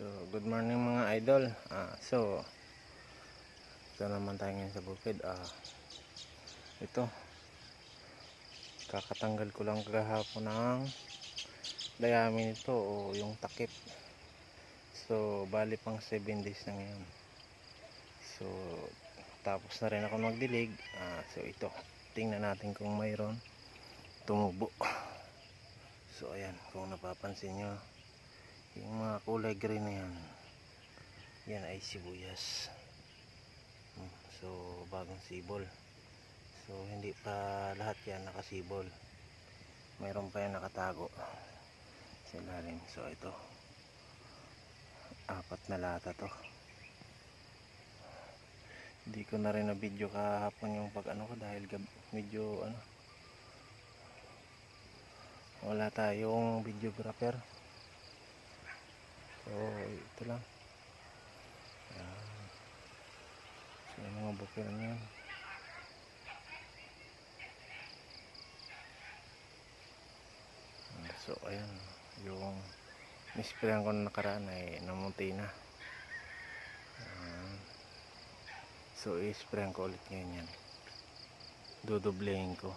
So, good morning mga idol. Ito naman tayo ngayon sa bukid. Ito, kakatanggal ko lang kahapon ng dayami nito o yung takip. So, bali pang 7 days na ngayon. So, tapos na rin ako magdilig. So, ito, tingnan natin kung mayroon tumubo. So, ayan, kung napapansin nyo, yung mga kulay green na yan ay sibuyas. So bagong sibol. So hindi pa lahat yan nakasibol, mayroon pa yan nakatago sa ilalim. So ito, 4 na lata to. Hindi ko na rin na video kahapon yung pag ko dahil medyo wala tayong videographer. So ito lang. So yung mga bukiran yan. So ayan, yung nisprayan ko na nakaraan ay namunti na. So i-sprayan ko ulit ngayon yan, dudublehin ko.